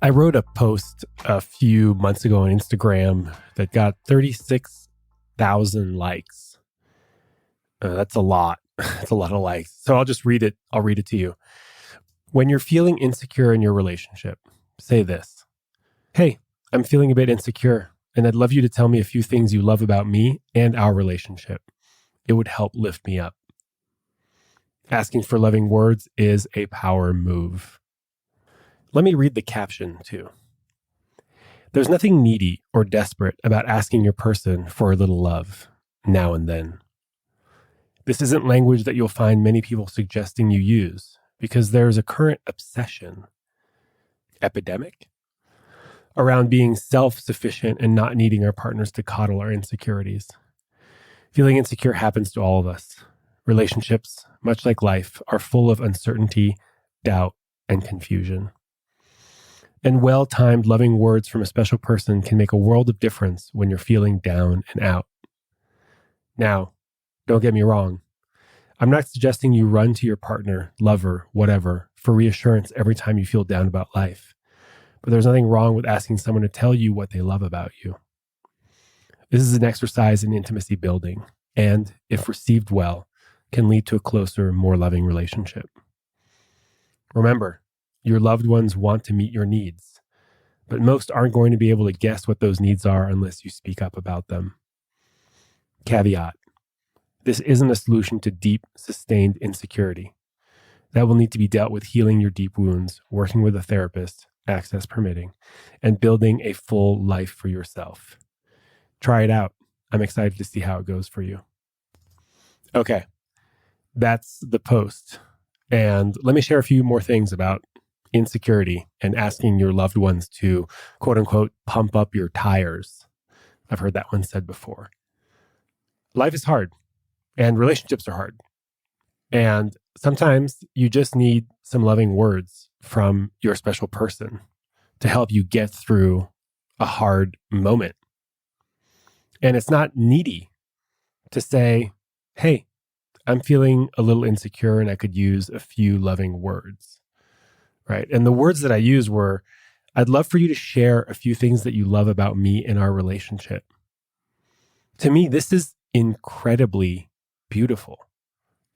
I wrote a post a few months ago on Instagram that got 36,000 likes. That's a lot. That's a lot of likes. So I'll just read it. I'll read it to you. When you're feeling insecure in your relationship, say this. Hey, I'm feeling a bit insecure, and I'd love you to tell me a few things you love about me and our relationship. It would help lift me up. Asking for loving words is a power move. Let me read the caption too. There's nothing needy or desperate about asking your person for a little love now and then. This isn't language that you'll find many people suggesting you use because there's a current obsession, epidemic, around being self-sufficient and not needing our partners to coddle our insecurities. Feeling insecure happens to all of us. Relationships, much like life, are full of uncertainty, doubt, and confusion. And well-timed loving words from a special person can make a world of difference when you're feeling down and out. Now, don't get me wrong. I'm not suggesting you run to your partner, lover, whatever, for reassurance every time you feel down about life. But there's nothing wrong with asking someone to tell you what they love about you. This is an exercise in intimacy building, and, if received well, can lead to a closer, more loving relationship. Remember, your loved ones want to meet your needs, but most aren't going to be able to guess what those needs are unless you speak up about them. Caveat: this isn't a solution to deep, sustained insecurity. That will need to be dealt with healing your deep wounds, working with a therapist, access permitting, and building a full life for yourself. Try it out. I'm excited to see how it goes for you. Okay, that's the post. And let me share a few more things about insecurity and asking your loved ones to, quote unquote, pump up your tires. I've heard that one said before. Life is hard and relationships are hard. And sometimes you just need some loving words from your special person to help you get through a hard moment. And it's not needy to say, hey, I'm feeling a little insecure and I could use a few loving words, right? And the words that I used were, I'd love for you to share a few things that you love about me and our relationship. To me, this is incredibly beautiful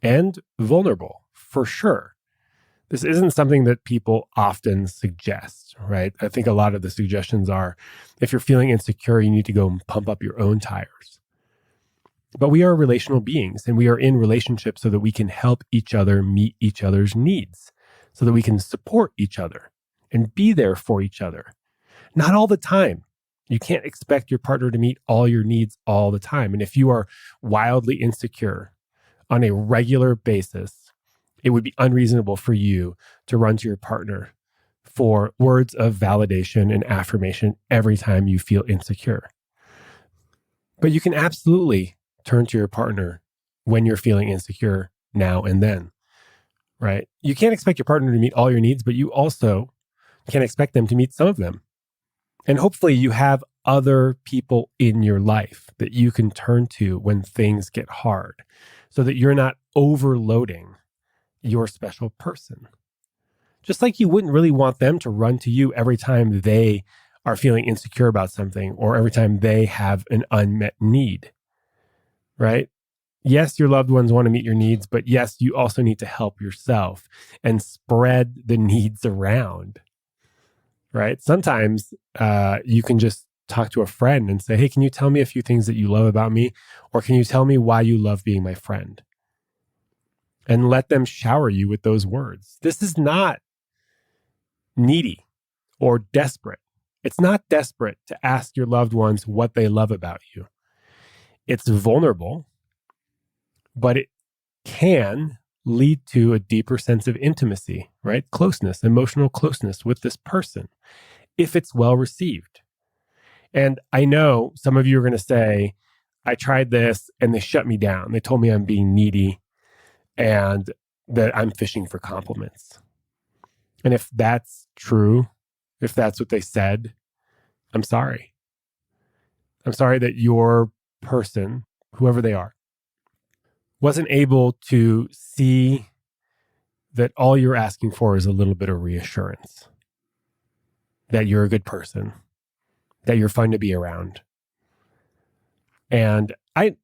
and vulnerable, for sure. This isn't something that people often suggest, right? I think a lot of the suggestions are, if you're feeling insecure, you need to go and pump up your own tires. But we are relational beings, and we are in relationships so that we can help each other meet each other's needs, so that we can support each other and be there for each other. Not all the time. You can't expect your partner to meet all your needs all the time. And if you are wildly insecure on a regular basis, it would be unreasonable for you to run to your partner for words of validation and affirmation every time you feel insecure. But you can absolutely turn to your partner when you're feeling insecure now and then, right? You can't expect your partner to meet all your needs, but you also can't expect them to meet some of them. And hopefully you have other people in your life that you can turn to when things get hard so that you're not overloading your special person. Just like you wouldn't really want them to run to you every time they are feeling insecure about something or every time they have an unmet need, right? Yes, your loved ones want to meet your needs, but yes, you also need to help yourself and spread the needs around, right? Sometimes you can just talk to a friend and say, hey, can you tell me a few things that you love about me? Or can you tell me why you love being my friend? And let them shower you with those words. This is not needy or desperate. It's not desperate to ask your loved ones what they love about you. It's vulnerable, but it can lead to a deeper sense of intimacy, right? Closeness, emotional closeness with this person, if it's well received. And I know some of you are going to say, I tried this and they shut me down. They told me I'm being needy and that I'm fishing for compliments. And if that's true, if that's what they said, I'm sorry. I'm sorry that your person, whoever they are, wasn't able to see that all you're asking for is a little bit of reassurance. that you're a good person, that you're fun to be around. And I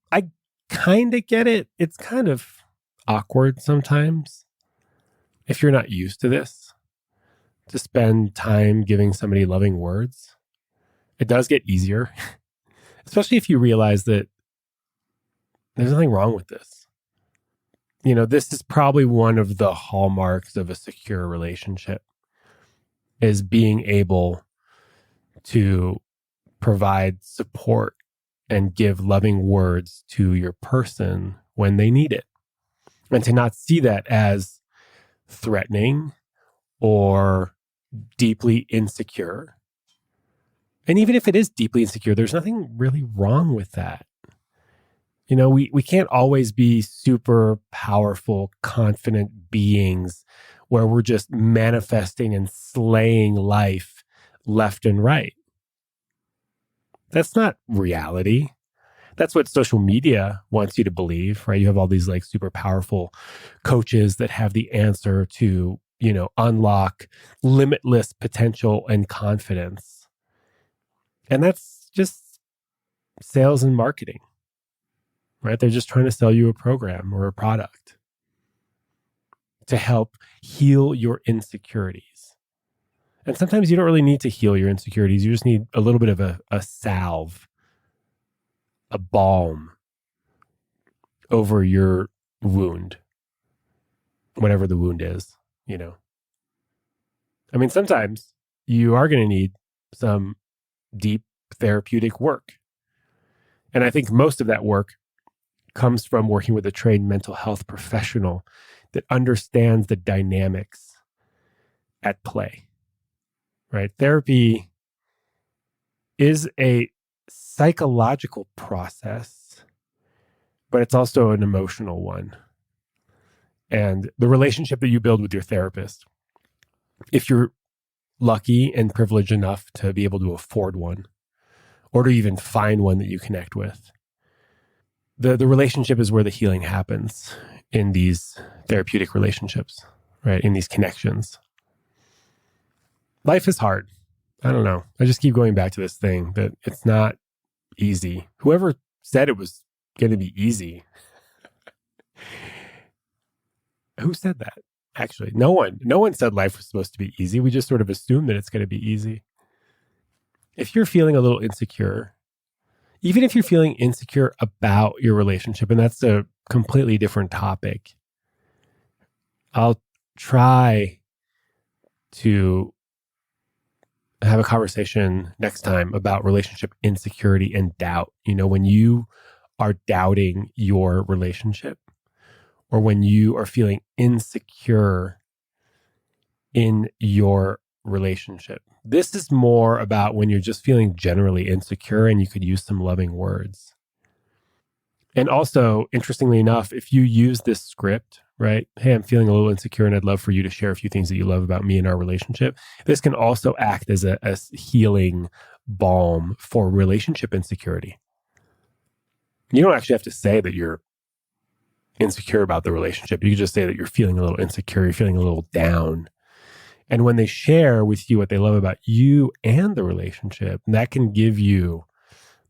kind of get it. It's kind of awkward sometimes if you're not used to this, to spend time giving somebody loving words. It does get easier, especially if you realize that there's nothing wrong with this. This is probably one of the hallmarks of a secure relationship, is being able to provide support and give loving words to your person when they need it. And to not see that as threatening or deeply insecure. And even if it is deeply insecure, there's nothing really wrong with that. We can't always be super powerful, confident beings where we're just manifesting and slaying life left and right. That's not reality. That's what social media wants you to believe, right? You have all these like super powerful coaches that have the answer to, unlock limitless potential and confidence. And that's just sales and marketing, right? They're just trying to sell you a program or a product to help heal your insecurities. And sometimes you don't really need to heal your insecurities. You just need a little bit of a salve, a balm over your wound, whatever the wound is, sometimes you are going to need some deep therapeutic work. And I think most of that work comes from working with a trained mental health professional that understands the dynamics at play, right? Therapy is a psychological process, but it's also an emotional one. And the relationship that you build with your therapist, if you're lucky and privileged enough to be able to afford one, or to even find one that you connect with, the relationship is where the healing happens in these therapeutic relationships, right? In these connections. Life is hard. I don't know. I just keep going back to this thing that it's not easy. Whoever said it was going to be easy? Who said that? Actually, no one said life was supposed to be easy. We just sort of assume that it's going to be easy. If you're feeling a little insecure, even if you're feeling insecure about your relationship, and that's a completely different topic, I'll try to have a conversation next time about relationship insecurity and doubt. When you are doubting your relationship, or when you are feeling insecure in your relationship. This is more about when you're just feeling generally insecure and you could use some loving words. And also, interestingly enough, if you use this script, right? Hey, I'm feeling a little insecure and I'd love for you to share a few things that you love about me and our relationship. This can also act as a healing balm for relationship insecurity. You don't actually have to say that you're insecure about the relationship. You can just say that you're feeling a little insecure, you're feeling a little down. And when they share with you what they love about you and the relationship, that can give you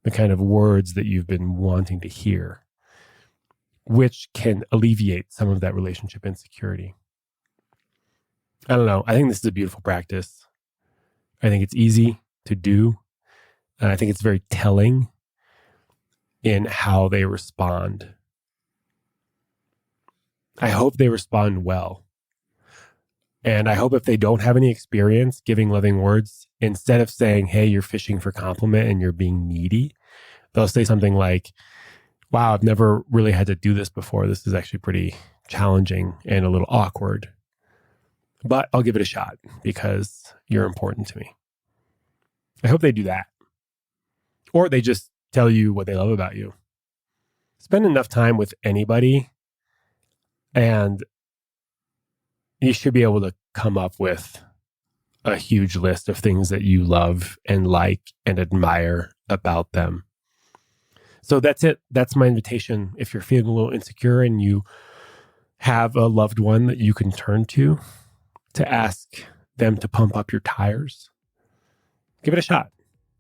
the kind of words that you've been wanting to hear, which can alleviate some of that relationship insecurity. I don't know. I think this is a beautiful practice. I think it's easy to do. And I think it's very telling in how they respond. I hope they respond well. And I hope if they don't have any experience giving loving words, instead of saying, hey, you're fishing for compliment and you're being needy, they'll say something like, wow, I've never really had to do this before. This is actually pretty challenging and a little awkward, but I'll give it a shot because you're important to me. I hope they do that. Or they just tell you what they love about you. Spend enough time with anybody and you should be able to come up with a huge list of things that you love and like and admire about them. So that's it. That's my invitation. If you're feeling a little insecure and you have a loved one that you can turn to ask them to pump up your tires, Give it a shot,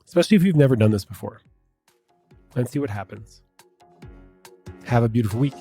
especially if you've never done this before, and see what happens. Have a beautiful week.